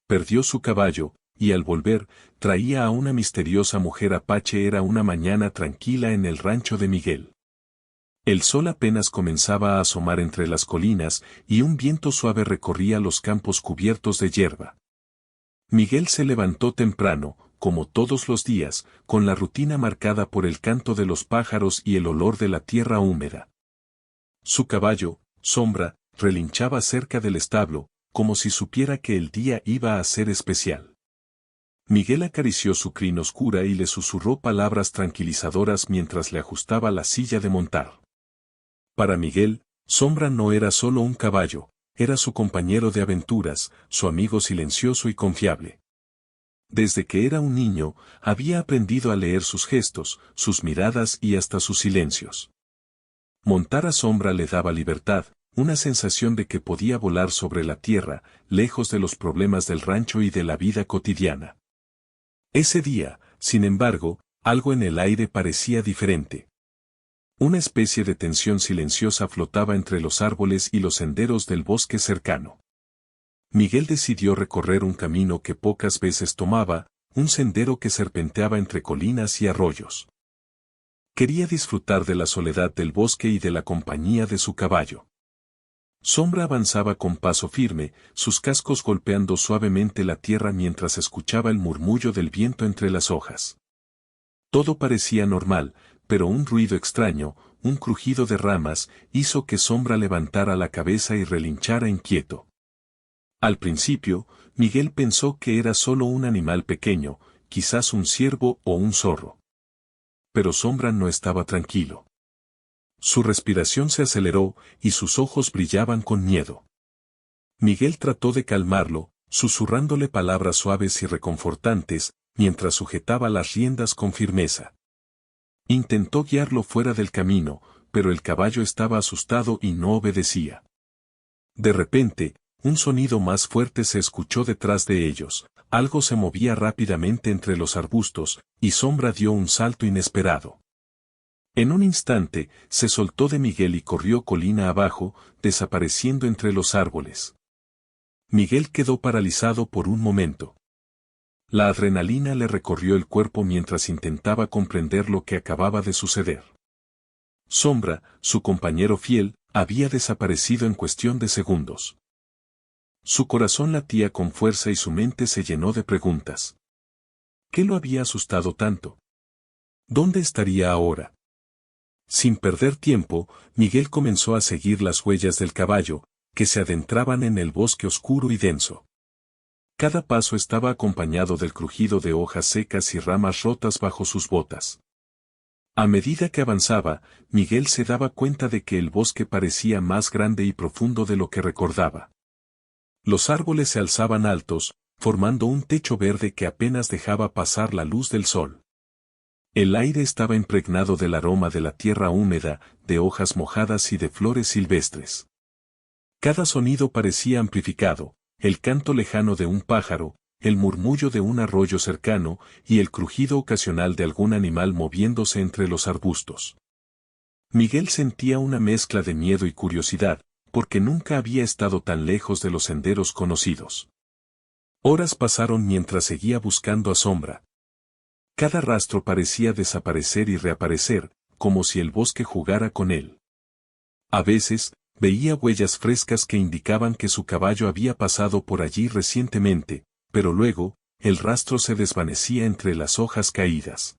perdió su caballo, y al volver, traía a una misteriosa mujer apache. Era una mañana tranquila en el rancho de Miguel. El sol apenas comenzaba a asomar entre las colinas, y un viento suave recorría los campos cubiertos de hierba. Miguel se levantó temprano, como todos los días, con la rutina marcada por el canto de los pájaros y el olor de la tierra húmeda. Su caballo, Sombra, relinchaba cerca del establo, como si supiera que el día iba a ser especial. Miguel acarició su crin oscura y le susurró palabras tranquilizadoras mientras le ajustaba la silla de montar. Para Miguel, Sombra no era solo un caballo, era su compañero de aventuras, su amigo silencioso y confiable. Desde que era un niño, había aprendido a leer sus gestos, sus miradas y hasta sus silencios. Montar a Sombra le daba libertad, una sensación de que podía volar sobre la tierra, lejos de los problemas del rancho y de la vida cotidiana. Ese día, sin embargo, algo en el aire parecía diferente. Una especie de tensión silenciosa flotaba entre los árboles y los senderos del bosque cercano. Miguel decidió recorrer un camino que pocas veces tomaba, un sendero que serpenteaba entre colinas y arroyos. Quería disfrutar de la soledad del bosque y de la compañía de su caballo. Sombra avanzaba con paso firme, sus cascos golpeando suavemente la tierra mientras escuchaba el murmullo del viento entre las hojas. Todo parecía normal, pero un ruido extraño, un crujido de ramas, hizo que Sombra levantara la cabeza y relinchara inquieto. Al principio, Miguel pensó que era solo un animal pequeño, quizás un ciervo o un zorro. Pero Sombra no estaba tranquilo. Su respiración se aceleró, y sus ojos brillaban con miedo. Miguel trató de calmarlo, susurrándole palabras suaves y reconfortantes, mientras sujetaba las riendas con firmeza. Intentó guiarlo fuera del camino, pero el caballo estaba asustado y no obedecía. De repente, un sonido más fuerte se escuchó detrás de ellos, algo se movía rápidamente entre los arbustos, y Sombra dio un salto inesperado. En un instante, se soltó de Miguel y corrió colina abajo, desapareciendo entre los árboles. Miguel quedó paralizado por un momento. La adrenalina le recorrió el cuerpo mientras intentaba comprender lo que acababa de suceder. Sombra, su compañero fiel, había desaparecido en cuestión de segundos. Su corazón latía con fuerza y su mente se llenó de preguntas. ¿Qué lo había asustado tanto? ¿Dónde estaría ahora? Sin perder tiempo, Miguel comenzó a seguir las huellas del caballo, que se adentraban en el bosque oscuro y denso. Cada paso estaba acompañado del crujido de hojas secas y ramas rotas bajo sus botas. A medida que avanzaba, Miguel se daba cuenta de que el bosque parecía más grande y profundo de lo que recordaba. Los árboles se alzaban altos, formando un techo verde que apenas dejaba pasar la luz del sol. El aire estaba impregnado del aroma de la tierra húmeda, de hojas mojadas y de flores silvestres. Cada sonido parecía amplificado, el canto lejano de un pájaro, el murmullo de un arroyo cercano y el crujido ocasional de algún animal moviéndose entre los arbustos. Miguel sentía una mezcla de miedo y curiosidad, porque nunca había estado tan lejos de los senderos conocidos. Horas pasaron mientras seguía buscando a Sombra. Cada rastro parecía desaparecer y reaparecer, como si el bosque jugara con él. A veces, veía huellas frescas que indicaban que su caballo había pasado por allí recientemente, pero luego, el rastro se desvanecía entre las hojas caídas.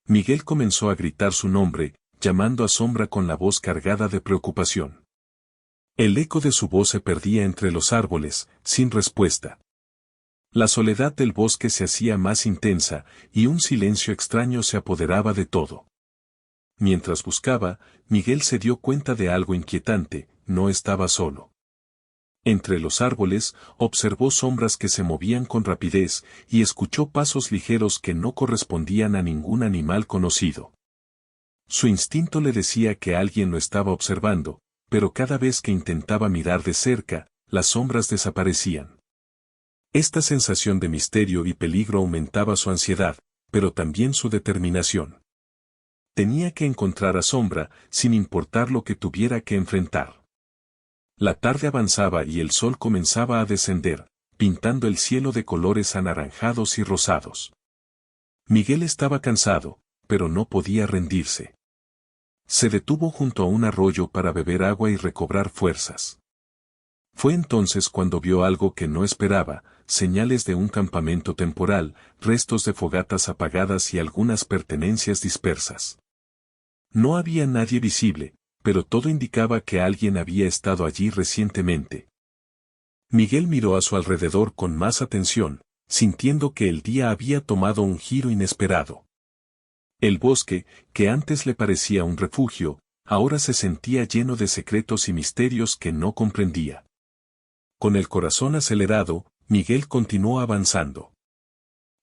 Miguel comenzó a gritar su nombre, llamando a Sombra con la voz cargada de preocupación. El eco de su voz se perdía entre los árboles, sin respuesta. La soledad del bosque se hacía más intensa, y un silencio extraño se apoderaba de todo. Mientras buscaba, Miguel se dio cuenta de algo inquietante: no estaba solo. Entre los árboles, observó sombras que se movían con rapidez, y escuchó pasos ligeros que no correspondían a ningún animal conocido. Su instinto le decía que alguien lo estaba observando, pero cada vez que intentaba mirar de cerca, las sombras desaparecían. Esta sensación de misterio y peligro aumentaba su ansiedad, pero también su determinación. Tenía que encontrar a Sombra, sin importar lo que tuviera que enfrentar. La tarde avanzaba y el sol comenzaba a descender, pintando el cielo de colores anaranjados y rosados. Miguel estaba cansado, pero no podía rendirse. Se detuvo junto a un arroyo para beber agua y recobrar fuerzas. Fue entonces cuando vio algo que no esperaba, señales de un campamento temporal, restos de fogatas apagadas y algunas pertenencias dispersas. No había nadie visible, pero todo indicaba que alguien había estado allí recientemente. Miguel miró a su alrededor con más atención, sintiendo que el día había tomado un giro inesperado. El bosque, que antes le parecía un refugio, ahora se sentía lleno de secretos y misterios que no comprendía. Con el corazón acelerado, Miguel continuó avanzando.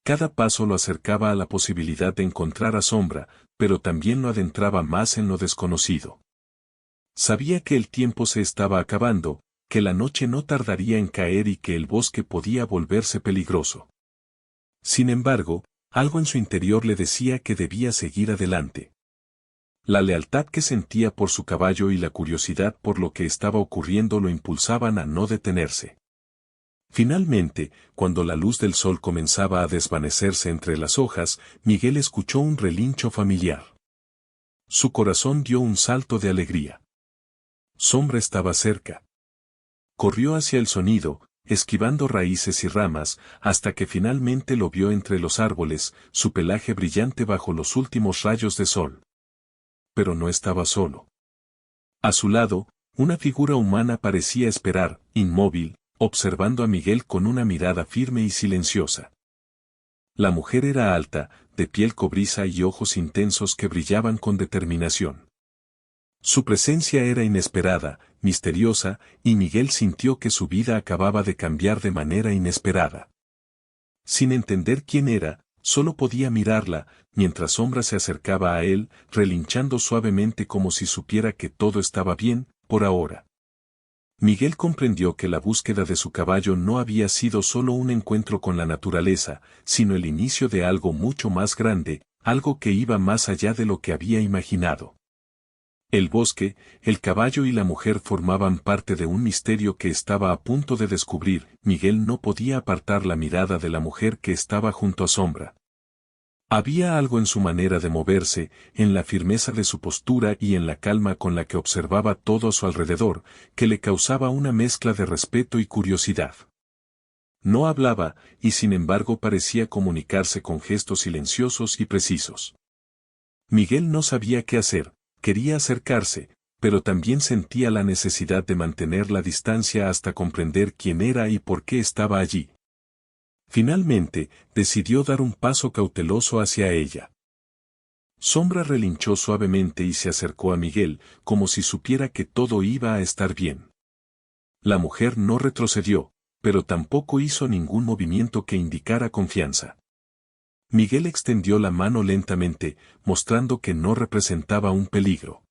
Cada paso lo acercaba a la posibilidad de encontrar a Sombra, pero también lo adentraba más en lo desconocido. Sabía que el tiempo se estaba acabando, que la noche no tardaría en caer y que el bosque podía volverse peligroso. Sin embargo, algo en su interior le decía que debía seguir adelante. La lealtad que sentía por su caballo y la curiosidad por lo que estaba ocurriendo lo impulsaban a no detenerse. Finalmente, cuando la luz del sol comenzaba a desvanecerse entre las hojas, Miguel escuchó un relincho familiar. Su corazón dio un salto de alegría. Sombra estaba cerca. Corrió hacia el sonido, esquivando raíces y ramas, hasta que finalmente lo vio entre los árboles, su pelaje brillante bajo los últimos rayos de sol. Pero no estaba solo. A su lado, una figura humana parecía esperar, inmóvil, observando a Miguel con una mirada firme y silenciosa. La mujer era alta, de piel cobriza y ojos intensos que brillaban con determinación. Su presencia era inesperada, misteriosa, y Miguel sintió que su vida acababa de cambiar de manera inesperada. Sin entender quién era, solo podía mirarla, mientras Sombra se acercaba a él, relinchando suavemente como si supiera que todo estaba bien, por ahora. Miguel comprendió que la búsqueda de su caballo no había sido solo un encuentro con la naturaleza, sino el inicio de algo mucho más grande, algo que iba más allá de lo que había imaginado. El bosque, el caballo y la mujer formaban parte de un misterio que estaba a punto de descubrir. Miguel no podía apartar la mirada de la mujer que estaba junto a Sombra. Había algo en su manera de moverse, en la firmeza de su postura y en la calma con la que observaba todo a su alrededor, que le causaba una mezcla de respeto y curiosidad. No hablaba, y sin embargo parecía comunicarse con gestos silenciosos y precisos. Miguel no sabía qué hacer. Quería acercarse, pero también sentía la necesidad de mantener la distancia hasta comprender quién era y por qué estaba allí. Finalmente, decidió dar un paso cauteloso hacia ella. Sombra relinchó suavemente y se acercó a Miguel, como si supiera que todo iba a estar bien. La mujer no retrocedió, pero tampoco hizo ningún movimiento que indicara confianza. Miguel extendió la mano lentamente, mostrando que no representaba un peligro.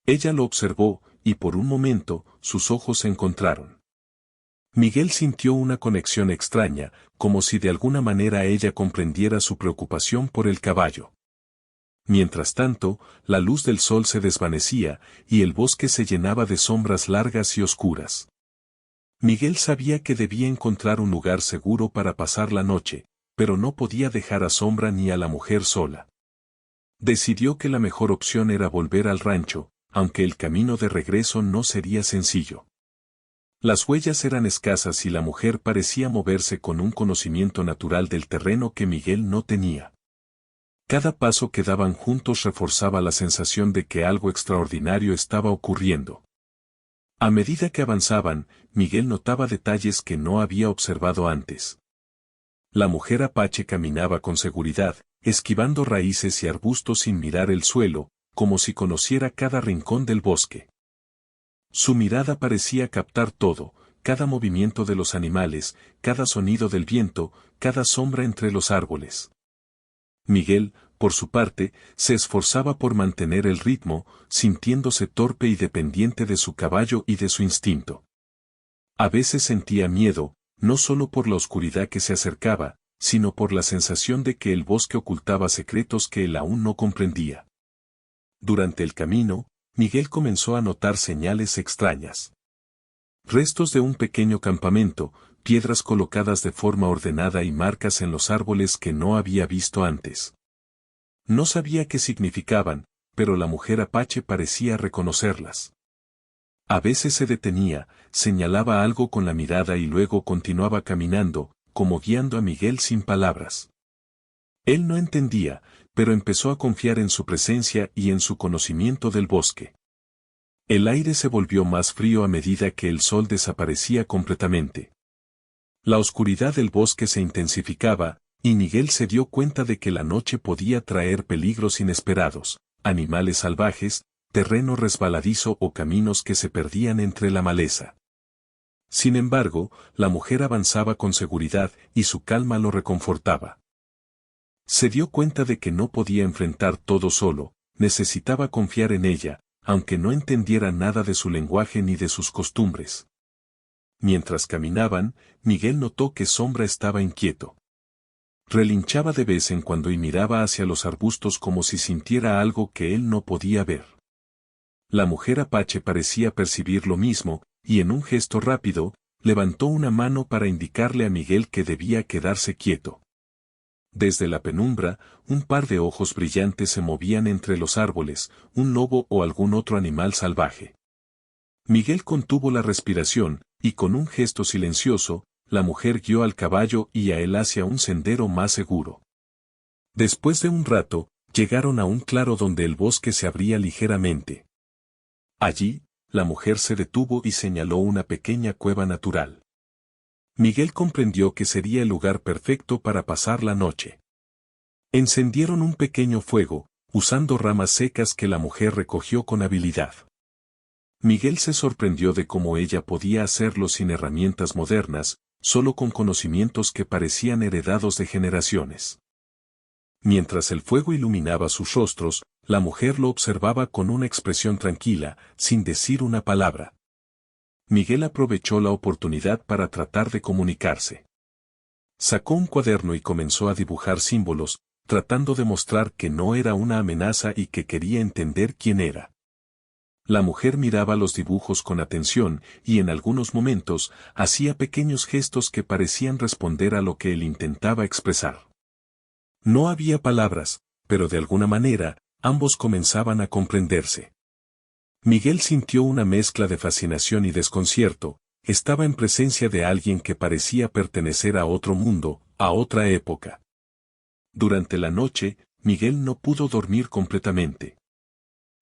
Ella lo observó, y por un momento, sus ojos se encontraron. Miguel sintió una conexión extraña, como si de alguna manera ella comprendiera su preocupación por el caballo. Mientras tanto, la luz del sol se desvanecía, y el bosque se llenaba de sombras largas y oscuras. Miguel sabía que debía encontrar un lugar seguro para pasar la noche, pero no podía dejar a Sombra ni a la mujer sola. Decidió que la mejor opción era volver al rancho, aunque el camino de regreso no sería sencillo. Las huellas eran escasas y la mujer parecía moverse con un conocimiento natural del terreno que Miguel no tenía. Cada paso que daban juntos reforzaba la sensación de que algo extraordinario estaba ocurriendo. A medida que avanzaban, Miguel notaba detalles que no había observado antes. La mujer apache caminaba con seguridad, esquivando raíces y arbustos sin mirar el suelo, como si conociera cada rincón del bosque. Su mirada parecía captar todo, cada movimiento de los animales, cada sonido del viento, cada sombra entre los árboles. Miguel, por su parte, se esforzaba por mantener el ritmo, sintiéndose torpe y dependiente de su caballo y de su instinto. A veces sentía miedo, no solo por la oscuridad que se acercaba, sino por la sensación de que el bosque ocultaba secretos que él aún no comprendía. Durante el camino, Miguel comenzó a notar señales extrañas. Restos de un pequeño campamento, piedras colocadas de forma ordenada y marcas en los árboles que no había visto antes. No sabía qué significaban, pero la mujer apache parecía reconocerlas. A veces se detenía, señalaba algo con la mirada y luego continuaba caminando, como guiando a Miguel sin palabras. Él no entendía, pero empezó a confiar en su presencia y en su conocimiento del bosque. El aire se volvió más frío a medida que el sol desaparecía completamente. La oscuridad del bosque se intensificaba, y Miguel se dio cuenta de que la noche podía traer peligros inesperados, animales salvajes, terreno resbaladizo o caminos que se perdían entre la maleza. Sin embargo, la mujer avanzaba con seguridad y su calma lo reconfortaba. Se dio cuenta de que no podía enfrentar todo solo, necesitaba confiar en ella, aunque no entendiera nada de su lenguaje ni de sus costumbres. Mientras caminaban, Miguel notó que Sombra estaba inquieto. Relinchaba de vez en cuando y miraba hacia los arbustos como si sintiera algo que él no podía ver. La mujer apache parecía percibir lo mismo, y en un gesto rápido, levantó una mano para indicarle a Miguel que debía quedarse quieto. Desde la penumbra, un par de ojos brillantes se movían entre los árboles, un lobo o algún otro animal salvaje. Miguel contuvo la respiración, y con un gesto silencioso, la mujer guió al caballo y a él hacia un sendero más seguro. Después de un rato, llegaron a un claro donde el bosque se abría ligeramente. Allí, la mujer se detuvo y señaló una pequeña cueva natural. Miguel comprendió que sería el lugar perfecto para pasar la noche. Encendieron un pequeño fuego, usando ramas secas que la mujer recogió con habilidad. Miguel se sorprendió de cómo ella podía hacerlo sin herramientas modernas, solo con conocimientos que parecían heredados de generaciones. Mientras el fuego iluminaba sus rostros, la mujer lo observaba con una expresión tranquila, sin decir una palabra. Miguel aprovechó la oportunidad para tratar de comunicarse. Sacó un cuaderno y comenzó a dibujar símbolos, tratando de mostrar que no era una amenaza y que quería entender quién era. La mujer miraba los dibujos con atención y en algunos momentos hacía pequeños gestos que parecían responder a lo que él intentaba expresar. No había palabras, pero de alguna manera, ambos comenzaban a comprenderse. Miguel sintió una mezcla de fascinación y desconcierto, estaba en presencia de alguien que parecía pertenecer a otro mundo, a otra época. Durante la noche, Miguel no pudo dormir completamente.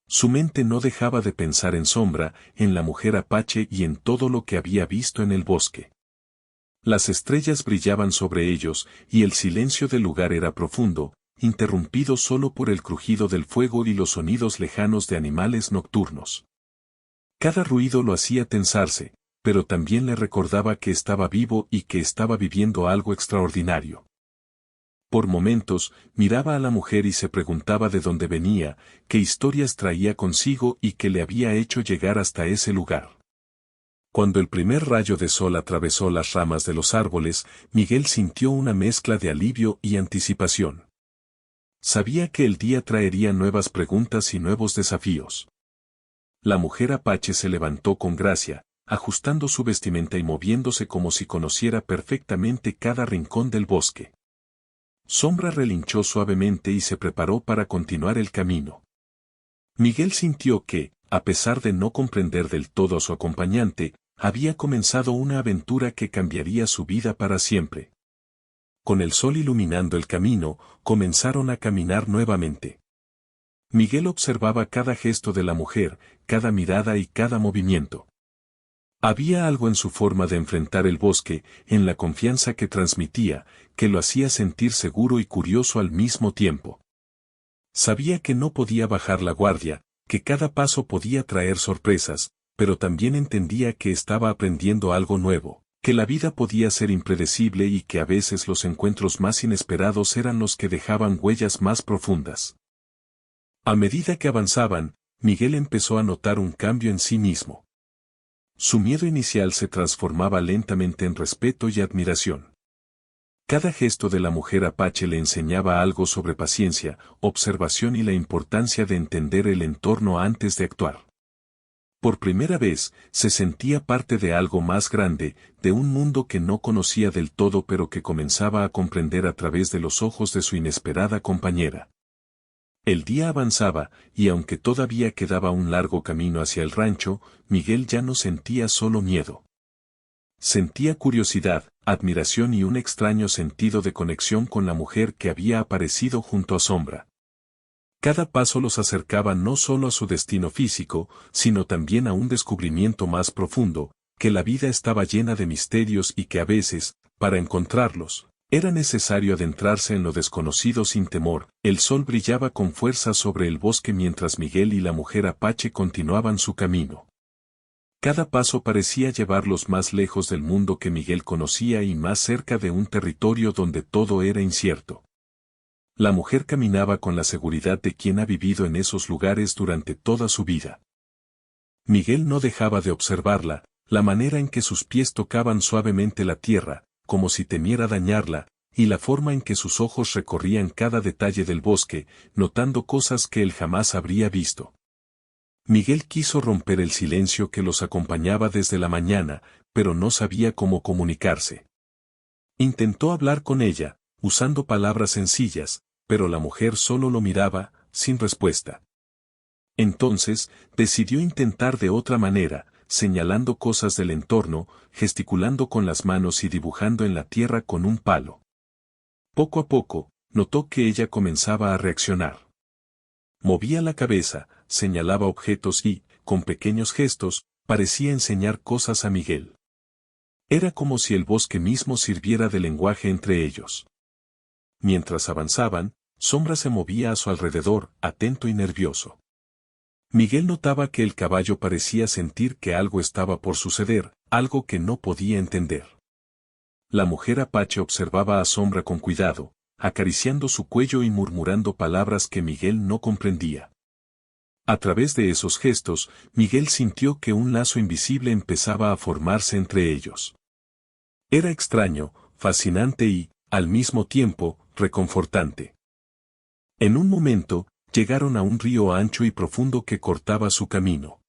Su mente no dejaba de pensar en Sombra, en la mujer apache y en todo lo que había visto en el bosque. Las estrellas brillaban sobre ellos, y el silencio del lugar era profundo, interrumpido solo por el crujido del fuego y los sonidos lejanos de animales nocturnos. Cada ruido lo hacía tensarse, pero también le recordaba que estaba vivo y que estaba viviendo algo extraordinario. Por momentos, miraba a la mujer y se preguntaba de dónde venía, qué historias traía consigo y qué le había hecho llegar hasta ese lugar. Cuando el primer rayo de sol atravesó las ramas de los árboles, Miguel sintió una mezcla de alivio y anticipación. Sabía que el día traería nuevas preguntas y nuevos desafíos. La mujer apache se levantó con gracia, ajustando su vestimenta y moviéndose como si conociera perfectamente cada rincón del bosque. Sombra relinchó suavemente y se preparó para continuar el camino. Miguel sintió que, a pesar de no comprender del todo a su acompañante, había comenzado una aventura que cambiaría su vida para siempre. Con el sol iluminando el camino, comenzaron a caminar nuevamente. Miguel observaba cada gesto de la mujer, cada mirada y cada movimiento. Había algo en su forma de enfrentar el bosque, en la confianza que transmitía, que lo hacía sentir seguro y curioso al mismo tiempo. Sabía que no podía bajar la guardia, que cada paso podía traer sorpresas, pero también entendía que estaba aprendiendo algo nuevo, que la vida podía ser impredecible y que a veces los encuentros más inesperados eran los que dejaban huellas más profundas. A medida que avanzaban, Miguel empezó a notar un cambio en sí mismo. Su miedo inicial se transformaba lentamente en respeto y admiración. Cada gesto de la mujer apache le enseñaba algo sobre paciencia, observación y la importancia de entender el entorno antes de actuar. Por primera vez, se sentía parte de algo más grande, de un mundo que no conocía del todo pero que comenzaba a comprender a través de los ojos de su inesperada compañera. El día avanzaba, y aunque todavía quedaba un largo camino hacia el rancho, Miguel ya no sentía solo miedo. Sentía curiosidad, admiración y un extraño sentido de conexión con la mujer que había aparecido junto a Sombra. Cada paso los acercaba no solo a su destino físico, sino también a un descubrimiento más profundo, que la vida estaba llena de misterios y que a veces, para encontrarlos, era necesario adentrarse en lo desconocido sin temor. El sol brillaba con fuerza sobre el bosque mientras Miguel y la mujer Apache continuaban su camino. Cada paso parecía llevarlos más lejos del mundo que Miguel conocía y más cerca de un territorio donde todo era incierto. La mujer caminaba con la seguridad de quien ha vivido en esos lugares durante toda su vida. Miguel no dejaba de observarla, la manera en que sus pies tocaban suavemente la tierra, como si temiera dañarla, y la forma en que sus ojos recorrían cada detalle del bosque, notando cosas que él jamás habría visto. Miguel quiso romper el silencio que los acompañaba desde la mañana, pero no sabía cómo comunicarse. Intentó hablar con ella, usando palabras sencillas, pero la mujer solo lo miraba, sin respuesta. Entonces, decidió intentar de otra manera, señalando cosas del entorno, gesticulando con las manos y dibujando en la tierra con un palo. Poco a poco, notó que ella comenzaba a reaccionar. Movía la cabeza, señalaba objetos y, con pequeños gestos, parecía enseñar cosas a Miguel. Era como si el bosque mismo sirviera de lenguaje entre ellos. Mientras avanzaban, Sombra se movía a su alrededor, atento y nervioso. Miguel notaba que el caballo parecía sentir que algo estaba por suceder, algo que no podía entender. La mujer Apache observaba a Sombra con cuidado, acariciando su cuello y murmurando palabras que Miguel no comprendía. A través de esos gestos, Miguel sintió que un lazo invisible empezaba a formarse entre ellos. Era extraño, fascinante y, al mismo tiempo, reconfortante. En un momento, llegaron a un río ancho y profundo que cortaba su camino.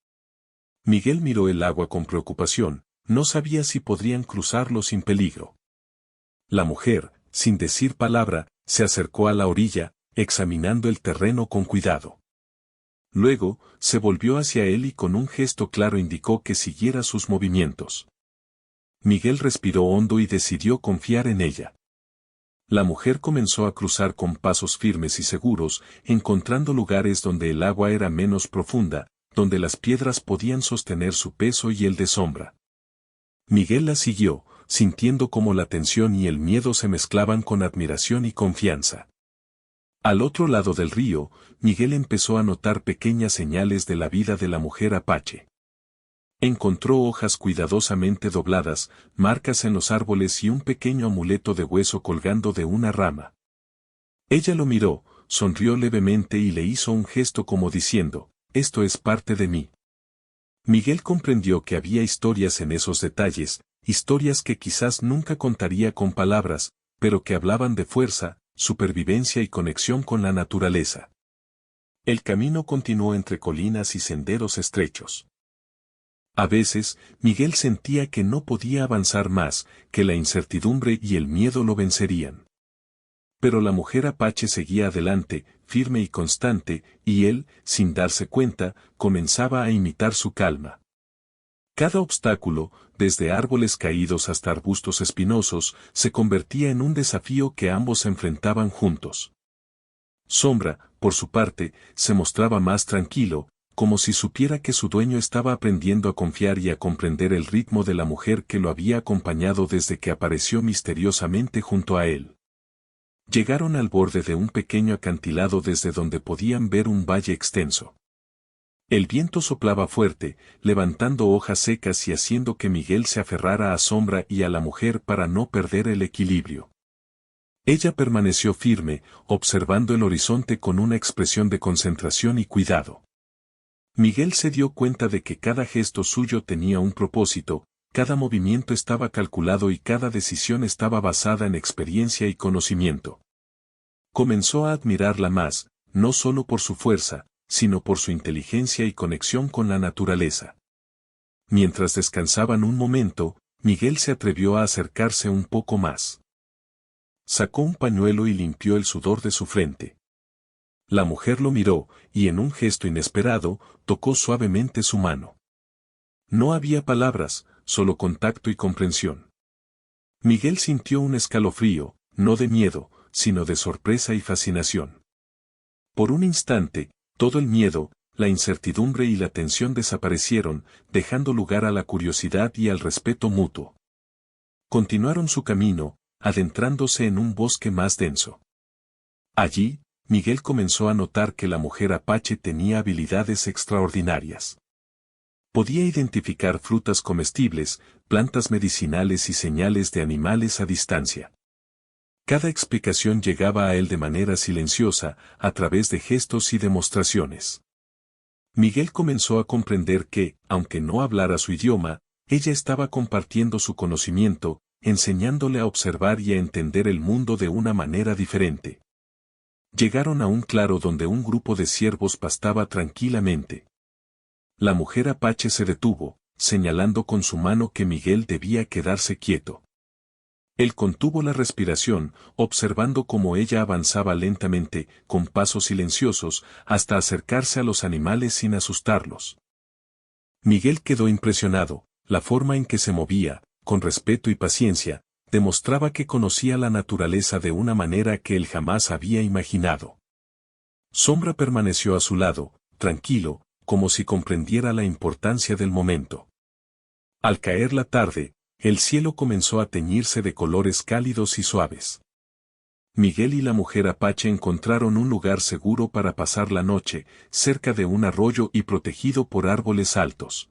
Miguel miró el agua con preocupación, no sabía si podrían cruzarlo sin peligro. La mujer, sin decir palabra, se acercó a la orilla, examinando el terreno con cuidado. Luego, se volvió hacia él y con un gesto claro indicó que siguiera sus movimientos. Miguel respiró hondo y decidió confiar en ella. La mujer comenzó a cruzar con pasos firmes y seguros, encontrando lugares donde el agua era menos profunda, donde las piedras podían sostener su peso y el de Sombra. Miguel la siguió, sintiendo cómo la tensión y el miedo se mezclaban con admiración y confianza. Al otro lado del río, Miguel empezó a notar pequeñas señales de la vida de la mujer Apache. Encontró hojas cuidadosamente dobladas, marcas en los árboles y un pequeño amuleto de hueso colgando de una rama. Ella lo miró, sonrió levemente y le hizo un gesto como diciendo, «Esto es parte de mí». Miguel comprendió que había historias en esos detalles, historias que quizás nunca contaría con palabras, pero que hablaban de fuerza, supervivencia y conexión con la naturaleza. El camino continuó entre colinas y senderos estrechos. A veces, Miguel sentía que no podía avanzar más, que la incertidumbre y el miedo lo vencerían. Pero la mujer Apache seguía adelante, firme y constante, y él, sin darse cuenta, comenzaba a imitar su calma. Cada obstáculo, desde árboles caídos hasta arbustos espinosos, se convertía en un desafío que ambos enfrentaban juntos. Sombra, por su parte, se mostraba más tranquilo, como si supiera que su dueño estaba aprendiendo a confiar y a comprender el ritmo de la mujer que lo había acompañado desde que apareció misteriosamente junto a él. Llegaron al borde de un pequeño acantilado desde donde podían ver un valle extenso. El viento soplaba fuerte, levantando hojas secas y haciendo que Miguel se aferrara a Sombra y a la mujer para no perder el equilibrio. Ella permaneció firme, observando el horizonte con una expresión de concentración y cuidado. Miguel se dio cuenta de que cada gesto suyo tenía un propósito, cada movimiento estaba calculado y cada decisión estaba basada en experiencia y conocimiento. Comenzó a admirarla más, no solo por su fuerza, sino por su inteligencia y conexión con la naturaleza. Mientras descansaban un momento, Miguel se atrevió a acercarse un poco más. Sacó un pañuelo y limpió el sudor de su frente. La mujer lo miró, y en un gesto inesperado, tocó suavemente su mano. No había palabras, solo contacto y comprensión. Miguel sintió un escalofrío, no de miedo, sino de sorpresa y fascinación. Por un instante, todo el miedo, la incertidumbre y la tensión desaparecieron, dejando lugar a la curiosidad y al respeto mutuo. Continuaron su camino, adentrándose en un bosque más denso. Allí, Miguel comenzó a notar que la mujer apache tenía habilidades extraordinarias. Podía identificar frutas comestibles, plantas medicinales y señales de animales a distancia. Cada explicación llegaba a él de manera silenciosa, a través de gestos y demostraciones. Miguel comenzó a comprender que, aunque no hablara su idioma, ella estaba compartiendo su conocimiento, enseñándole a observar y a entender el mundo de una manera diferente. Llegaron a un claro donde un grupo de ciervos pastaba tranquilamente. La mujer apache se detuvo, señalando con su mano que Miguel debía quedarse quieto. Él contuvo la respiración, observando cómo ella avanzaba lentamente, con pasos silenciosos, hasta acercarse a los animales sin asustarlos. Miguel quedó impresionado, la forma en que se movía, con respeto y paciencia, demostraba que conocía la naturaleza de una manera que él jamás había imaginado. Sombra permaneció a su lado, tranquilo, como si comprendiera la importancia del momento. Al caer la tarde, el cielo comenzó a teñirse de colores cálidos y suaves. Miguel y la mujer apache encontraron un lugar seguro para pasar la noche, cerca de un arroyo y protegido por árboles altos.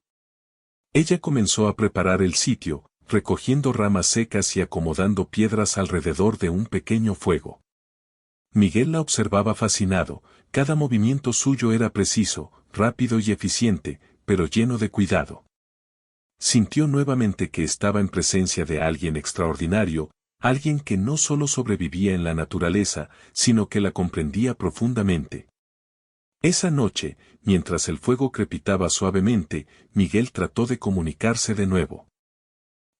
Ella comenzó a preparar el sitio, recogiendo ramas secas y acomodando piedras alrededor de un pequeño fuego. Miguel la observaba fascinado, cada movimiento suyo era preciso, rápido y eficiente, pero lleno de cuidado. Sintió nuevamente que estaba en presencia de alguien extraordinario, alguien que no solo sobrevivía en la naturaleza, sino que la comprendía profundamente. Esa noche, mientras el fuego crepitaba suavemente, Miguel trató de comunicarse de nuevo.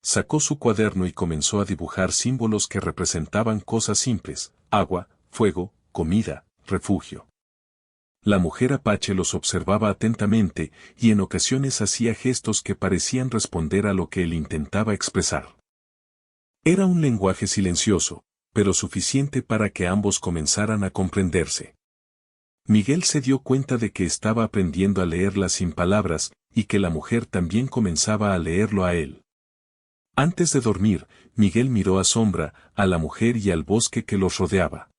Sacó su cuaderno y comenzó a dibujar símbolos que representaban cosas simples: agua, fuego, comida, refugio. La mujer apache los observaba atentamente, y en ocasiones hacía gestos que parecían responder a lo que él intentaba expresar. Era un lenguaje silencioso, pero suficiente para que ambos comenzaran a comprenderse. Miguel se dio cuenta de que estaba aprendiendo a leerla sin palabras, y que la mujer también comenzaba a leerlo a él. Antes de dormir, Miguel miró a Sombra, a la mujer y al bosque que los rodeaba.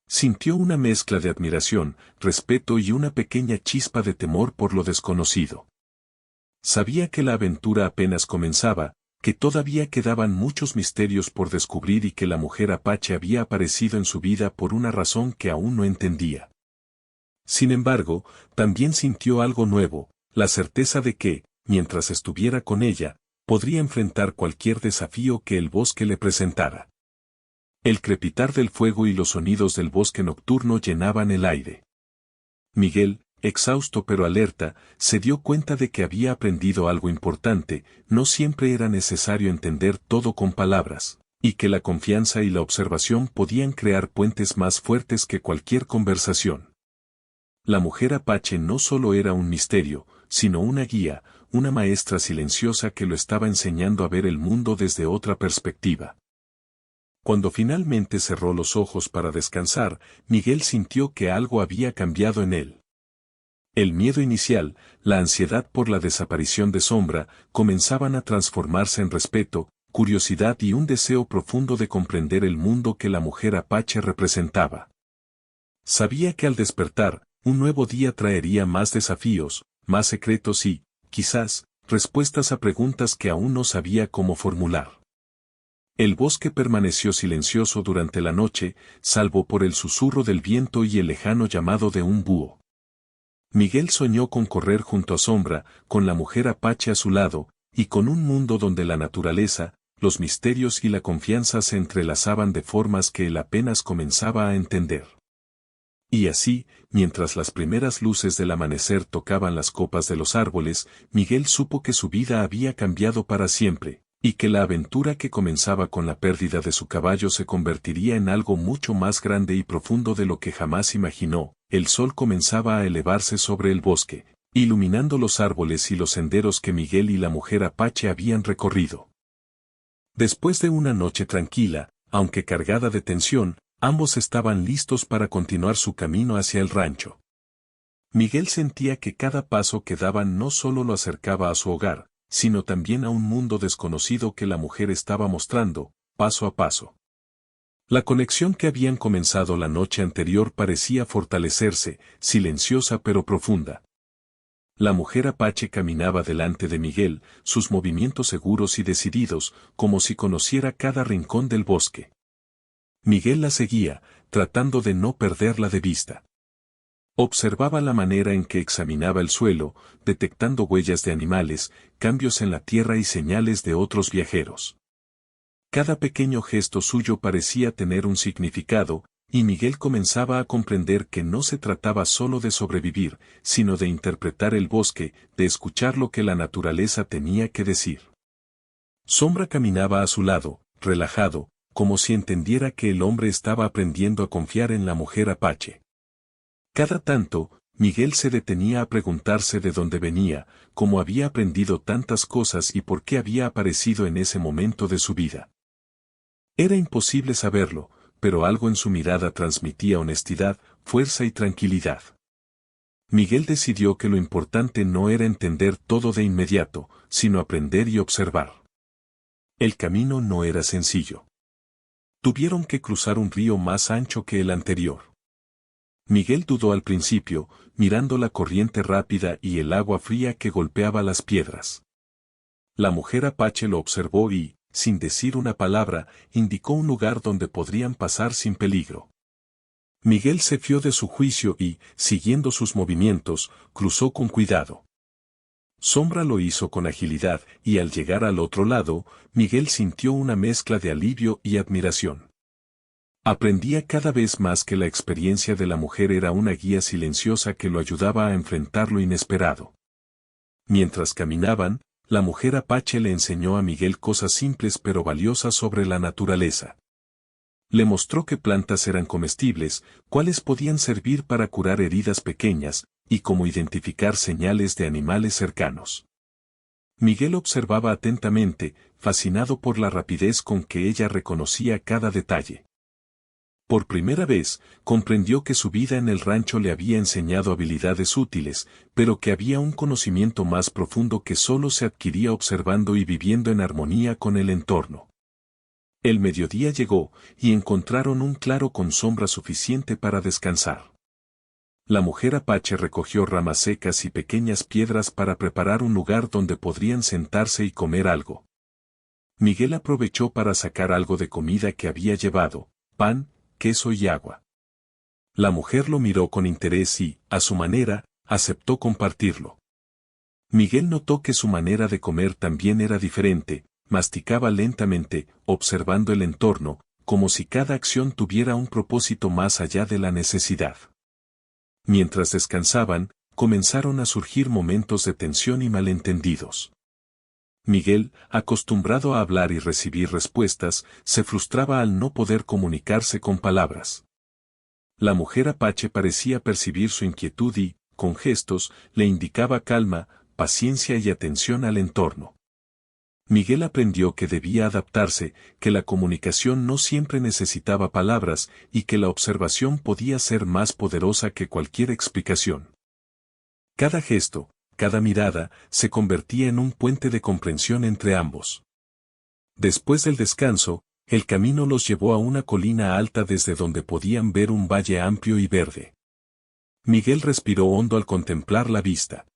Sintió una mezcla de admiración, respeto y una pequeña chispa de temor por lo desconocido. Sabía que la aventura apenas comenzaba, que todavía quedaban muchos misterios por descubrir y que la mujer apache había aparecido en su vida por una razón que aún no entendía. Sin embargo, también sintió algo nuevo, la certeza de que, mientras estuviera con ella, podría enfrentar cualquier desafío que el bosque le presentara. El crepitar del fuego y los sonidos del bosque nocturno llenaban el aire. Miguel, exhausto pero alerta, se dio cuenta de que había aprendido algo importante: no siempre era necesario entender todo con palabras, y que la confianza y la observación podían crear puentes más fuertes que cualquier conversación. La mujer apache no solo era un misterio, sino una guía, una maestra silenciosa que lo estaba enseñando a ver el mundo desde otra perspectiva. Cuando finalmente cerró los ojos para descansar, Miguel sintió que algo había cambiado en él. El miedo inicial, la ansiedad por la desaparición de Sombra, comenzaban a transformarse en respeto, curiosidad y un deseo profundo de comprender el mundo que la mujer apache representaba. Sabía que al despertar, un nuevo día traería más desafíos, más secretos y, quizás, respuestas a preguntas que aún no sabía cómo formular. El bosque permaneció silencioso durante la noche, salvo por el susurro del viento y el lejano llamado de un búho. Miguel soñó con correr junto a Sombra, con la mujer apache a su lado, y con un mundo donde la naturaleza, los misterios y la confianza se entrelazaban de formas que él apenas comenzaba a entender. Y así, mientras las primeras luces del amanecer tocaban las copas de los árboles, Miguel supo que su vida había cambiado para siempre, y que la aventura que comenzaba con la pérdida de su caballo se convertiría en algo mucho más grande y profundo de lo que jamás imaginó. El sol comenzaba a elevarse sobre el bosque, iluminando los árboles y los senderos que Miguel y la mujer Apache habían recorrido. Después de una noche tranquila, aunque cargada de tensión, ambos estaban listos para continuar su camino hacia el rancho. Miguel sentía que cada paso que daban no solo lo acercaba a su hogar, sino también a un mundo desconocido que la mujer estaba mostrando, paso a paso. La conexión que habían comenzado la noche anterior parecía fortalecerse, silenciosa pero profunda. La mujer Apache caminaba delante de Miguel, sus movimientos seguros y decididos, como si conociera cada rincón del bosque. Miguel la seguía, tratando de no perderla de vista. Observaba la manera en que examinaba el suelo, detectando huellas de animales, cambios en la tierra y señales de otros viajeros. Cada pequeño gesto suyo parecía tener un significado, y Miguel comenzaba a comprender que no se trataba solo de sobrevivir, sino de interpretar el bosque, de escuchar lo que la naturaleza tenía que decir. Sombra caminaba a su lado, relajado, como si entendiera que el hombre estaba aprendiendo a confiar en la mujer Apache. Cada tanto, Miguel se detenía a preguntarse de dónde venía, cómo había aprendido tantas cosas y por qué había aparecido en ese momento de su vida. Era imposible saberlo, pero algo en su mirada transmitía honestidad, fuerza y tranquilidad. Miguel decidió que lo importante no era entender todo de inmediato, sino aprender y observar. El camino no era sencillo. Tuvieron que cruzar un río más ancho que el anterior. Miguel dudó al principio, mirando la corriente rápida y el agua fría que golpeaba las piedras. La mujer Apache lo observó y, sin decir una palabra, indicó un lugar donde podrían pasar sin peligro. Miguel se fió de su juicio y, siguiendo sus movimientos, cruzó con cuidado. Sombra lo hizo con agilidad, y al llegar al otro lado, Miguel sintió una mezcla de alivio y admiración. Aprendía cada vez más que la experiencia de la mujer era una guía silenciosa que lo ayudaba a enfrentar lo inesperado. Mientras caminaban, la mujer Apache le enseñó a Miguel cosas simples pero valiosas sobre la naturaleza. Le mostró qué plantas eran comestibles, cuáles podían servir para curar heridas pequeñas, y cómo identificar señales de animales cercanos. Miguel observaba atentamente, fascinado por la rapidez con que ella reconocía cada detalle. Por primera vez, comprendió que su vida en el rancho le había enseñado habilidades útiles, pero que había un conocimiento más profundo que solo se adquiría observando y viviendo en armonía con el entorno. El mediodía llegó, y encontraron un claro con sombra suficiente para descansar. La mujer Apache recogió ramas secas y pequeñas piedras para preparar un lugar donde podrían sentarse y comer algo. Miguel aprovechó para sacar algo de comida que había llevado, pan, queso y agua. La mujer lo miró con interés y, a su manera, aceptó compartirlo. Miguel notó que su manera de comer también era diferente, masticaba lentamente, observando el entorno, como si cada acción tuviera un propósito más allá de la necesidad. Mientras descansaban, comenzaron a surgir momentos de tensión y malentendidos. Miguel, acostumbrado a hablar y recibir respuestas, se frustraba al no poder comunicarse con palabras. La mujer Apache parecía percibir su inquietud y, con gestos, le indicaba calma, paciencia y atención al entorno. Miguel aprendió que debía adaptarse, que la comunicación no siempre necesitaba palabras y que la observación podía ser más poderosa que cualquier explicación. Cada gesto, cada mirada, se convertía en un puente de comprensión entre ambos. Después del descanso, el camino los llevó a una colina alta desde donde podían ver un valle amplio y verde. Miguel respiró hondo al contemplar la vista.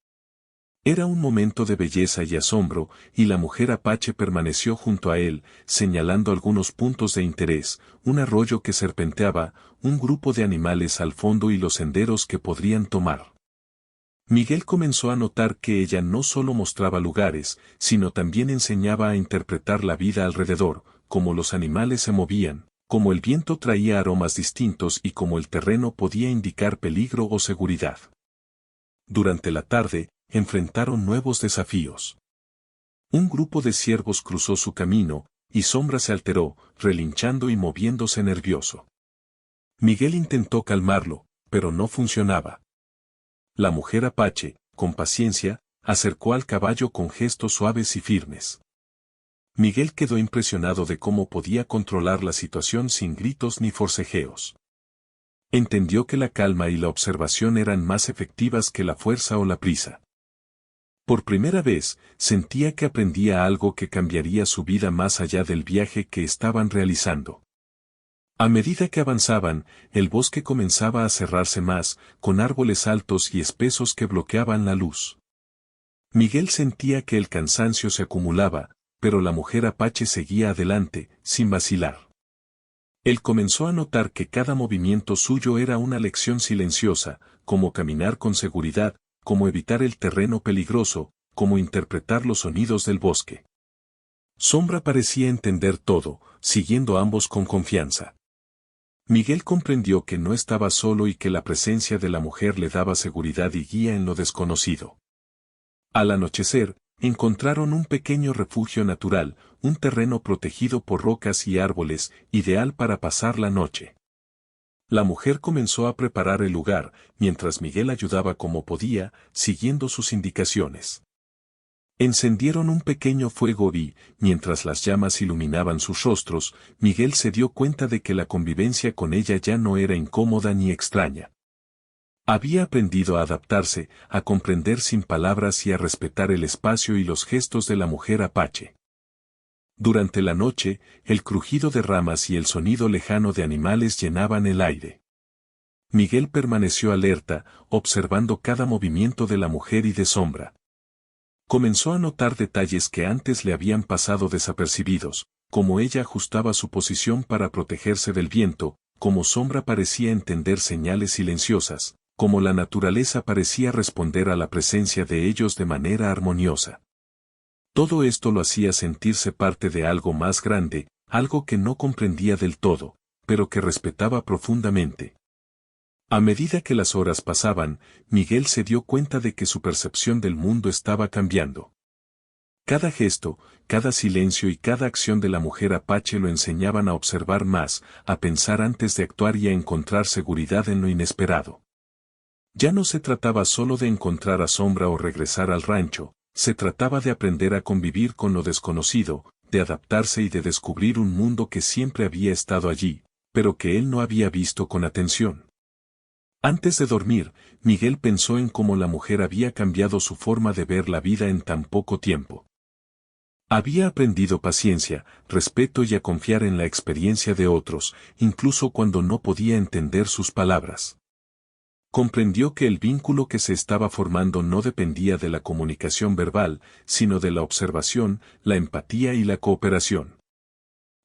Era un momento de belleza y asombro, y la mujer Apache permaneció junto a él, señalando algunos puntos de interés, un arroyo que serpenteaba, un grupo de animales al fondo y los senderos que podrían tomar. Miguel comenzó a notar que ella no solo mostraba lugares, sino también enseñaba a interpretar la vida alrededor, cómo los animales se movían, como el viento traía aromas distintos y como el terreno podía indicar peligro o seguridad. Durante la tarde, enfrentaron nuevos desafíos. Un grupo de ciervos cruzó su camino, y Sombra se alteró, relinchando y moviéndose nervioso. Miguel intentó calmarlo, pero no funcionaba. La mujer apache, con paciencia, acercó al caballo con gestos suaves y firmes. Miguel quedó impresionado de cómo podía controlar la situación sin gritos ni forcejeos. Entendió que la calma y la observación eran más efectivas que la fuerza o la prisa. Por primera vez, sentía que aprendía algo que cambiaría su vida más allá del viaje que estaban realizando. A medida que avanzaban, el bosque comenzaba a cerrarse más, con árboles altos y espesos que bloqueaban la luz. Miguel sentía que el cansancio se acumulaba, pero la mujer apache seguía adelante, sin vacilar. Él comenzó a notar que cada movimiento suyo era una lección silenciosa, como caminar con seguridad, como evitar el terreno peligroso, como interpretar los sonidos del bosque. Sombra parecía entender todo, siguiendo a ambos con confianza. Miguel comprendió que no estaba solo y que la presencia de la mujer le daba seguridad y guía en lo desconocido. Al anochecer, encontraron un pequeño refugio natural, un terreno protegido por rocas y árboles, ideal para pasar la noche. La mujer comenzó a preparar el lugar, mientras Miguel ayudaba como podía, siguiendo sus indicaciones. Encendieron un pequeño fuego y, mientras las llamas iluminaban sus rostros, Miguel se dio cuenta de que la convivencia con ella ya no era incómoda ni extraña. Había aprendido a adaptarse, a comprender sin palabras y a respetar el espacio y los gestos de la mujer apache. Durante la noche, el crujido de ramas y el sonido lejano de animales llenaban el aire. Miguel permaneció alerta, observando cada movimiento de la mujer y de Sombra. Comenzó a notar detalles que antes le habían pasado desapercibidos, como ella ajustaba su posición para protegerse del viento, como Sombra parecía entender señales silenciosas, como la naturaleza parecía responder a la presencia de ellos de manera armoniosa. Todo esto lo hacía sentirse parte de algo más grande, algo que no comprendía del todo, pero que respetaba profundamente. A medida que las horas pasaban, Miguel se dio cuenta de que su percepción del mundo estaba cambiando. Cada gesto, cada silencio y cada acción de la mujer apache lo enseñaban a observar más, a pensar antes de actuar y a encontrar seguridad en lo inesperado. Ya no se trataba solo de encontrar a Sombra o regresar al rancho, se trataba de aprender a convivir con lo desconocido, de adaptarse y de descubrir un mundo que siempre había estado allí, pero que él no había visto con atención. Antes de dormir, Miguel pensó en cómo la mujer había cambiado su forma de ver la vida en tan poco tiempo. Había aprendido paciencia, respeto y a confiar en la experiencia de otros, incluso cuando no podía entender sus palabras. Comprendió que el vínculo que se estaba formando no dependía de la comunicación verbal, sino de la observación, la empatía y la cooperación.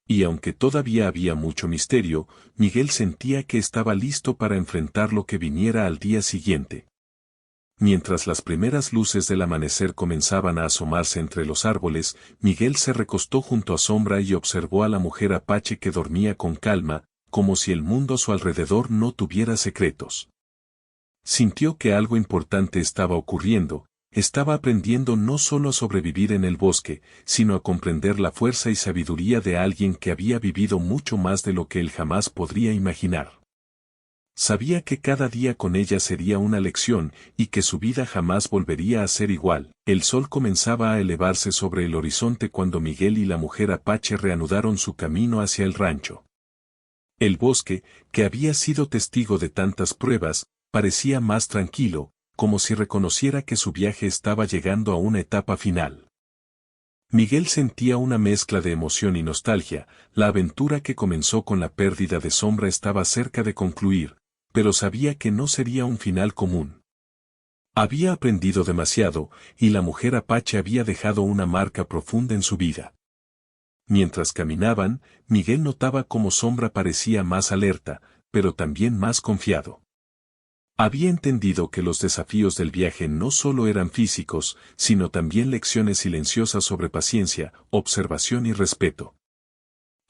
Y aunque todavía había mucho misterio, Miguel sentía que estaba listo para enfrentar lo que viniera al día siguiente. Mientras las primeras luces del amanecer comenzaban a asomarse entre los árboles, Miguel se recostó junto a Sombra y observó a la mujer apache que dormía con calma, como si el mundo a su alrededor no tuviera secretos. Sintió que algo importante estaba ocurriendo, estaba aprendiendo no solo a sobrevivir en el bosque, sino a comprender la fuerza y sabiduría de alguien que había vivido mucho más de lo que él jamás podría imaginar. Sabía que cada día con ella sería una lección y que su vida jamás volvería a ser igual. El sol comenzaba a elevarse sobre el horizonte cuando Miguel y la mujer apache reanudaron su camino hacia el rancho. El bosque, que había sido testigo de tantas pruebas, parecía más tranquilo, como si reconociera que su viaje estaba llegando a una etapa final. Miguel sentía una mezcla de emoción y nostalgia, la aventura que comenzó con la pérdida de Sombra estaba cerca de concluir, pero sabía que no sería un final común. Había aprendido demasiado, y la mujer apache había dejado una marca profunda en su vida. Mientras caminaban, Miguel notaba cómo Sombra parecía más alerta, pero también más confiado. Había entendido que los desafíos del viaje no solo eran físicos, sino también lecciones silenciosas sobre paciencia, observación y respeto.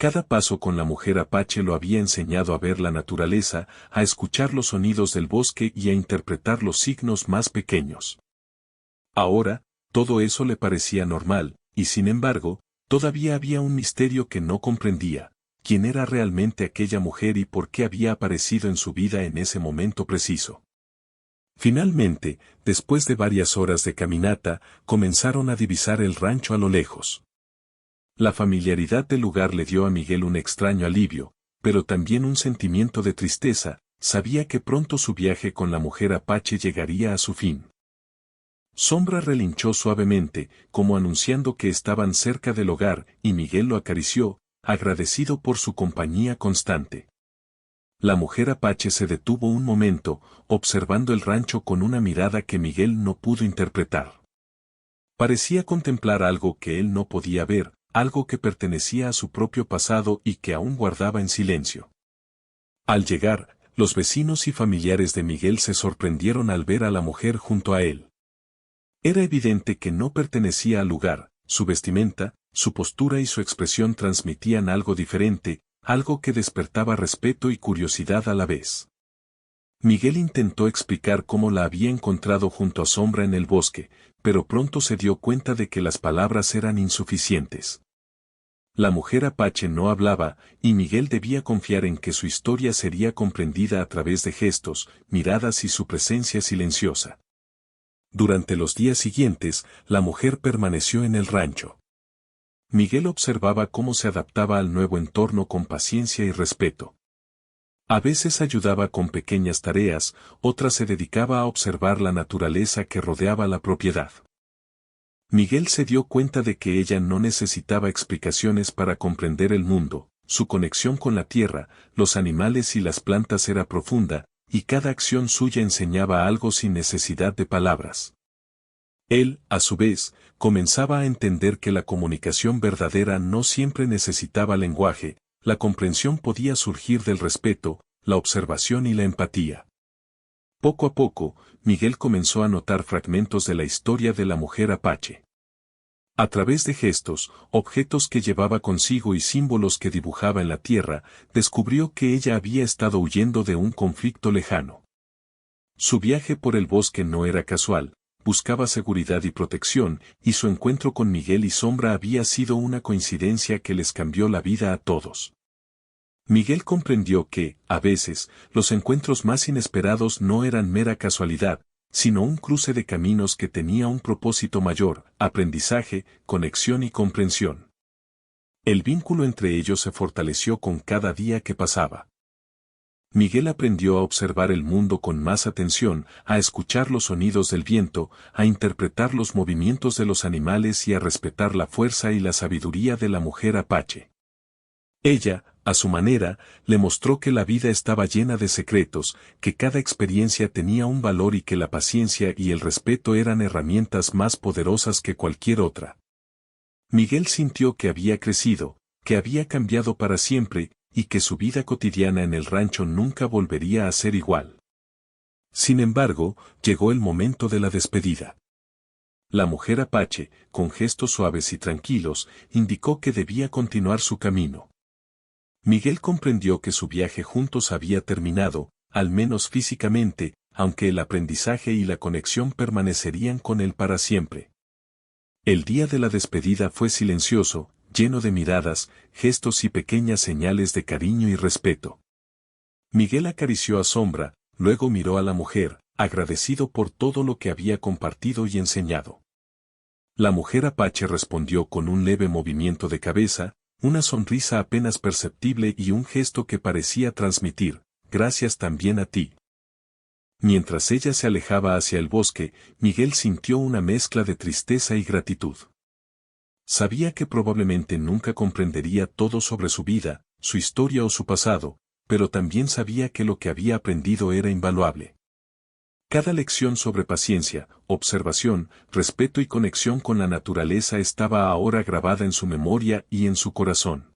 Cada paso con la mujer apache lo había enseñado a ver la naturaleza, a escuchar los sonidos del bosque y a interpretar los signos más pequeños. Ahora, todo eso le parecía normal, y sin embargo, todavía había un misterio que no comprendía: quién era realmente aquella mujer y por qué había aparecido en su vida en ese momento preciso. Finalmente, después de varias horas de caminata, comenzaron a divisar el rancho a lo lejos. La familiaridad del lugar le dio a Miguel un extraño alivio, pero también un sentimiento de tristeza. Sabía que pronto su viaje con la mujer apache llegaría a su fin. Sombra relinchó suavemente, como anunciando que estaban cerca del hogar, y Miguel lo acarició, agradecido por su compañía constante. La mujer apache se detuvo un momento, observando el rancho con una mirada que Miguel no pudo interpretar. Parecía contemplar algo que él no podía ver, algo que pertenecía a su propio pasado y que aún guardaba en silencio. Al llegar, los vecinos y familiares de Miguel se sorprendieron al ver a la mujer junto a él. Era evidente que no pertenecía al lugar. Su vestimenta, su postura y su expresión transmitían algo diferente, algo que despertaba respeto y curiosidad a la vez. Miguel intentó explicar cómo la había encontrado junto a Sombra en el bosque, pero pronto se dio cuenta de que las palabras eran insuficientes. La mujer apache no hablaba, y Miguel debía confiar en que su historia sería comprendida a través de gestos, miradas y su presencia silenciosa. Durante los días siguientes, la mujer permaneció en el rancho. Miguel observaba cómo se adaptaba al nuevo entorno con paciencia y respeto. A veces ayudaba con pequeñas tareas, otras se dedicaba a observar la naturaleza que rodeaba la propiedad. Miguel se dio cuenta de que ella no necesitaba explicaciones para comprender el mundo. Su conexión con la tierra, los animales y las plantas era profunda, y cada acción suya enseñaba algo sin necesidad de palabras. Él, a su vez, comenzaba a entender que la comunicación verdadera no siempre necesitaba lenguaje. La comprensión podía surgir del respeto, la observación y la empatía. Poco a poco, Miguel comenzó a notar fragmentos de la historia de la mujer apache. A través de gestos, objetos que llevaba consigo y símbolos que dibujaba en la tierra, descubrió que ella había estado huyendo de un conflicto lejano. Su viaje por el bosque no era casual, buscaba seguridad y protección, y su encuentro con Miguel y Sombra había sido una coincidencia que les cambió la vida a todos. Miguel comprendió que, a veces, los encuentros más inesperados no eran mera casualidad, sino un cruce de caminos que tenía un propósito mayor: aprendizaje, conexión y comprensión. El vínculo entre ellos se fortaleció con cada día que pasaba. Miguel aprendió a observar el mundo con más atención, a escuchar los sonidos del viento, a interpretar los movimientos de los animales y a respetar la fuerza y la sabiduría de la mujer apache. Ella, a su manera, le mostró que la vida estaba llena de secretos, que cada experiencia tenía un valor y que la paciencia y el respeto eran herramientas más poderosas que cualquier otra. Miguel sintió que había crecido, que había cambiado para siempre, y que su vida cotidiana en el rancho nunca volvería a ser igual. Sin embargo, llegó el momento de la despedida. La mujer apache, con gestos suaves y tranquilos, indicó que debía continuar su camino. Miguel comprendió que su viaje juntos había terminado, al menos físicamente, aunque el aprendizaje y la conexión permanecerían con él para siempre. El día de la despedida fue silencioso, lleno de miradas, gestos y pequeñas señales de cariño y respeto. Miguel acarició a Sombra, luego miró a la mujer, agradecido por todo lo que había compartido y enseñado. La mujer apache respondió con un leve movimiento de cabeza, una sonrisa apenas perceptible y un gesto que parecía transmitir: gracias también a ti. Mientras ella se alejaba hacia el bosque, Miguel sintió una mezcla de tristeza y gratitud. Sabía que probablemente nunca comprendería todo sobre su vida, su historia o su pasado, pero también sabía que lo que había aprendido era invaluable. Cada lección sobre paciencia, observación, respeto y conexión con la naturaleza estaba ahora grabada en su memoria y en su corazón.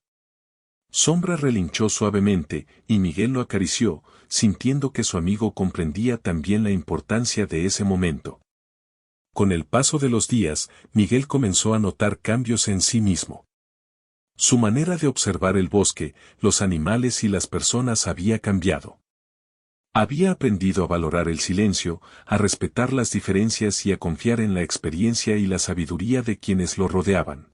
Sombra relinchó suavemente, y Miguel lo acarició, sintiendo que su amigo comprendía también la importancia de ese momento. Con el paso de los días, Miguel comenzó a notar cambios en sí mismo. Su manera de observar el bosque, los animales y las personas había cambiado. Había aprendido a valorar el silencio, a respetar las diferencias y a confiar en la experiencia y la sabiduría de quienes lo rodeaban.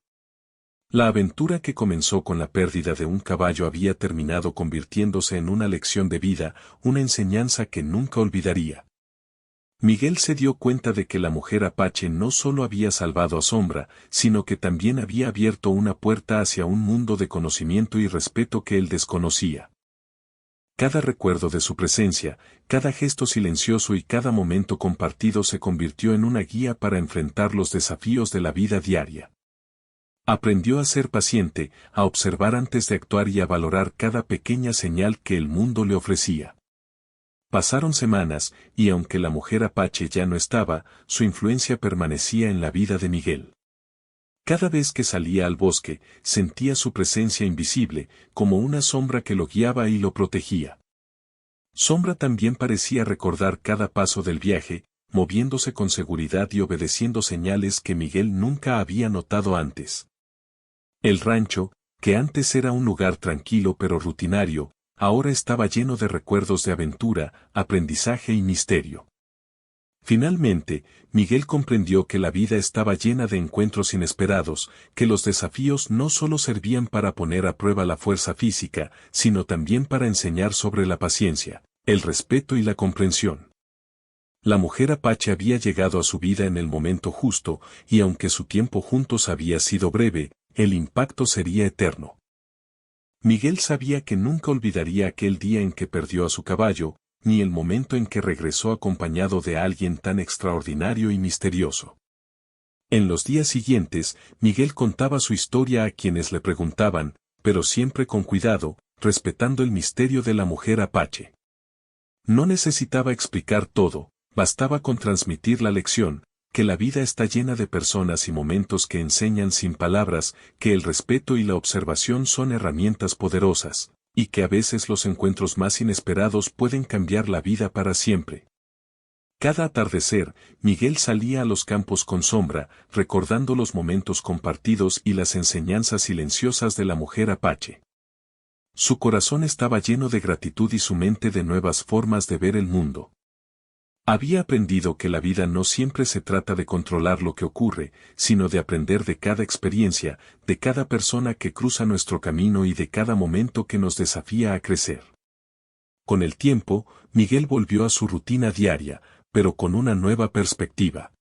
La aventura que comenzó con la pérdida de un caballo había terminado convirtiéndose en una lección de vida, una enseñanza que nunca olvidaría. Miguel se dio cuenta de que la mujer apache no solo había salvado a Sombra, sino que también había abierto una puerta hacia un mundo de conocimiento y respeto que él desconocía. Cada recuerdo de su presencia, cada gesto silencioso y cada momento compartido se convirtió en una guía para enfrentar los desafíos de la vida diaria. Aprendió a ser paciente, a observar antes de actuar y a valorar cada pequeña señal que el mundo le ofrecía. Pasaron semanas, y aunque la mujer apache ya no estaba, su influencia permanecía en la vida de Miguel. Cada vez que salía al bosque, sentía su presencia invisible, como una sombra que lo guiaba y lo protegía. Sombra también parecía recordar cada paso del viaje, moviéndose con seguridad y obedeciendo señales que Miguel nunca había notado antes. El rancho, que antes era un lugar tranquilo pero rutinario, ahora estaba lleno de recuerdos de aventura, aprendizaje y misterio. Finalmente, Miguel comprendió que la vida estaba llena de encuentros inesperados, que los desafíos no solo servían para poner a prueba la fuerza física, sino también para enseñar sobre la paciencia, el respeto y la comprensión. La mujer apache había llegado a su vida en el momento justo, y aunque su tiempo juntos había sido breve, el impacto sería eterno. Miguel sabía que nunca olvidaría aquel día en que perdió a su caballo, ni el momento en que regresó acompañado de alguien tan extraordinario y misterioso. En los días siguientes, Miguel contaba su historia a quienes le preguntaban, pero siempre con cuidado, respetando el misterio de la mujer apache. No necesitaba explicar todo, bastaba con transmitir la lección, que la vida está llena de personas y momentos que enseñan sin palabras, que el respeto y la observación son herramientas poderosas, y que a veces los encuentros más inesperados pueden cambiar la vida para siempre. Cada atardecer, Miguel salía a los campos con Sombra, recordando los momentos compartidos y las enseñanzas silenciosas de la mujer apache. Su corazón estaba lleno de gratitud y su mente de nuevas formas de ver el mundo. Había aprendido que la vida no siempre se trata de controlar lo que ocurre, sino de aprender de cada experiencia, de cada persona que cruza nuestro camino y de cada momento que nos desafía a crecer. Con el tiempo, Miguel volvió a su rutina diaria, pero con una nueva perspectiva.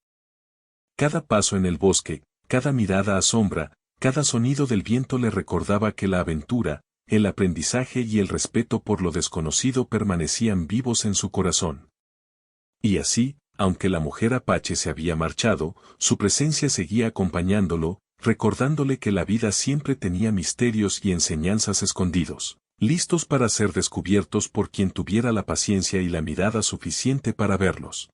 Cada paso en el bosque, cada mirada a Sombra, cada sonido del viento le recordaba que la aventura, el aprendizaje y el respeto por lo desconocido permanecían vivos en su corazón. Y así, aunque la mujer apache se había marchado, su presencia seguía acompañándolo, recordándole que la vida siempre tenía misterios y enseñanzas escondidos, listos para ser descubiertos por quien tuviera la paciencia y la mirada suficiente para verlos.